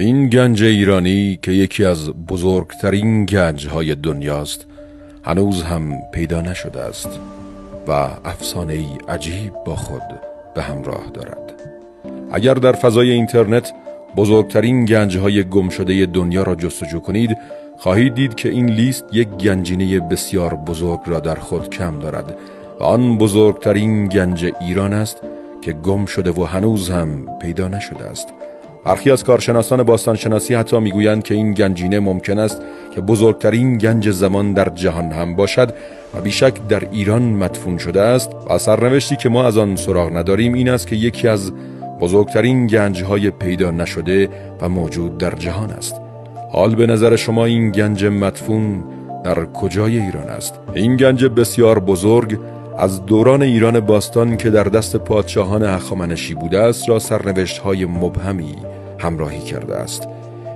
این گنج ایرانی که یکی از بزرگترین گنج‌های دنیاست هنوز هم پیدا نشده است و افسانه‌ای عجیب با خود به همراه دارد. اگر در فضای اینترنت بزرگترین گنج‌های گم شده دنیا را جستجو کنید، خواهید دید که این لیست یک گنجینه بسیار بزرگ را در خود کم دارد و آن بزرگترین گنج ایران است که گم شده و هنوز هم پیدا نشده است. برخی از کارشناسان باستانشناسی حتی میگویند که این گنجینه ممکن است که بزرگترین گنج زمان در جهان هم باشد و بیشک در ایران مدفون شده است و سرنوشتی که ما از آن سراغ نداریم این است که یکی از بزرگترین گنج‌های پیدا نشده و موجود در جهان است. حال به نظر شما این گنج مدفون در کجای ایران است؟ این گنج بسیار بزرگ از دوران ایران باستان که در دست پادشاهان هخامنشی بوده است را سرنوشت‌های مبهمی همراهی کرده است.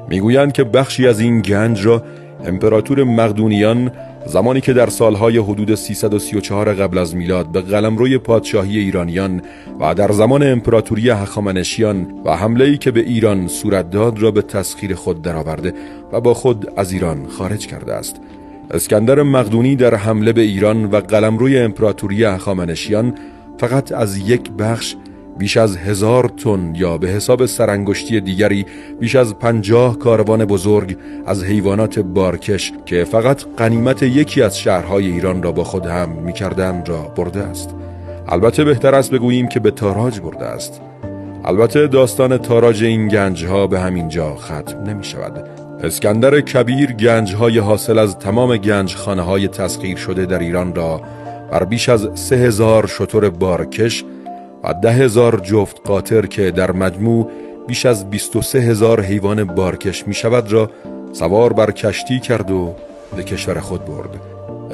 میگویند که بخشی از این گنج را امپراتور مقدونیان زمانی که در سالهای حدود 334 قبل از میلاد به قلمروی پادشاهی ایرانیان و در زمان امپراتوری هخامنشیان و حمله‌ای که به ایران صورت داد را به تسخیر خود درآورده و با خود از ایران خارج کرده است. اسکندر مقدونی در حمله به ایران و قلمروی امپراتوری هخامنشیان فقط از یک بخش بیش از 1000 تن یا به حساب سرانگشتی دیگری بیش از 50 کاروان بزرگ از حیوانات بارکش که فقط غنیمت یکی از شهرهای ایران را با خود هم می‌کردند را برده است. البته بهتر است بگوییم که به تاراج برده است. البته داستان تاراج این گنج‌ها به همین جا ختم نمی‌شود. اسکندر کبیر گنج‌های حاصل از تمام گنجخانه‌های تسخیر شده در ایران را بر بیش از 3000 شتر بارکش و 10,000 جفت قاطر که در مجموع بیش از 23,000 حیوان بارکش می شود را سوار بر کشتی کرد و به کشور خود برد.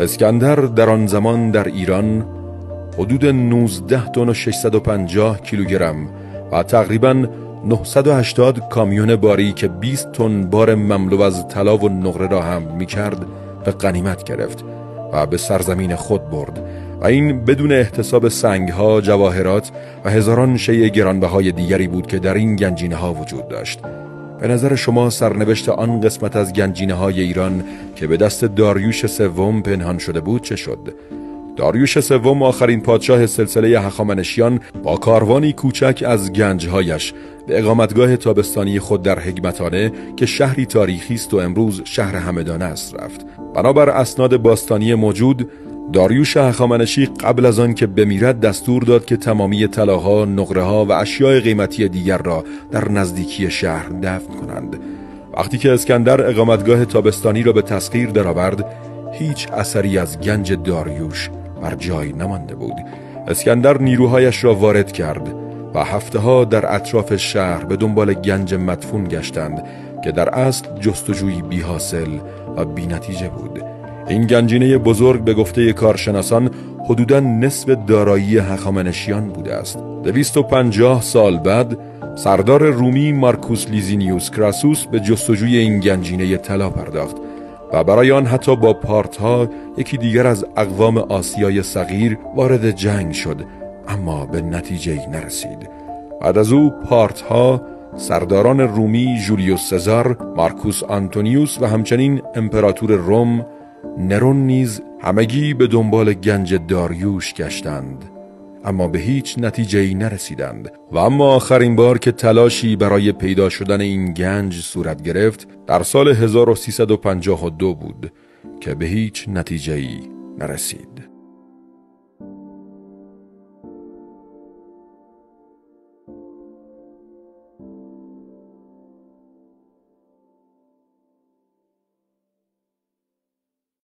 اسکندر در آن زمان در ایران حدود 19 تن و 650 کیلوگرم و تقریباً 980 کامیون باری که 20 تن بار مملو از طلا و نقره را هم می کرد به غنیمت گرفت و به سرزمین خود برد و این بدون احتساب سنگ‌ها، جواهرات و هزاران شیء گرانبهای دیگری بود که در این گنجینه‌ها وجود داشت. به نظر شما سرنوشت آن قسمت از گنجینه‌های ایران که به دست داریوش سوم پنهان شده بود چه شد؟ داریوش سوم آخرین پادشاه سلسله هخامنشیان با کاروانی کوچک از گنجهایش به اقامتگاه تابستانی خود در هگمتانه که شهری تاریخی است و امروز شهر همدان است رفت. بنابر اسناد باستانی موجود داریوش هخامنشی قبل از آن که بمیرد دستور داد که تمامی طلاها، نقره‌ها و اشیاء قیمتی دیگر را در نزدیکی شهر دفن کنند. وقتی که اسکندر اقامتگاه تابستانی را به تسخیر درآورد، هیچ اثری از گنج داریوش بر جای نمانده بود. اسکندر نیروهایش را وارد کرد و هفته‌ها در اطراف شهر به دنبال گنج مدفون گشتند که در اصل جستجویی بی‌حاصل و بی‌نتیجه بود. این گنجینه بزرگ به گفته کارشناسان حدوداً نصف دارایی هخامنشیان بوده است. 250 سال بعد سردار رومی مارکوس لیزینیوس کراسوس به جستجوی این گنجینه طلا پرداخت و برای آن حتی با پارتها یکی دیگر از اقوام آسیای صغیر وارد جنگ شد، اما به نتیجه‌ای نرسید. بعد از او پارتها سرداران رومی جولیوس سزار، مارکوس آنتونیوس و همچنین امپراتور روم نرون نیز همگی به دنبال گنج داریوش گشتند، اما به هیچ نتیجه‌ای نرسیدند و اما آخرین بار که تلاشی برای پیدا شدن این گنج صورت گرفت در سال 1352 بود که به هیچ نتیجه‌ای نرسید.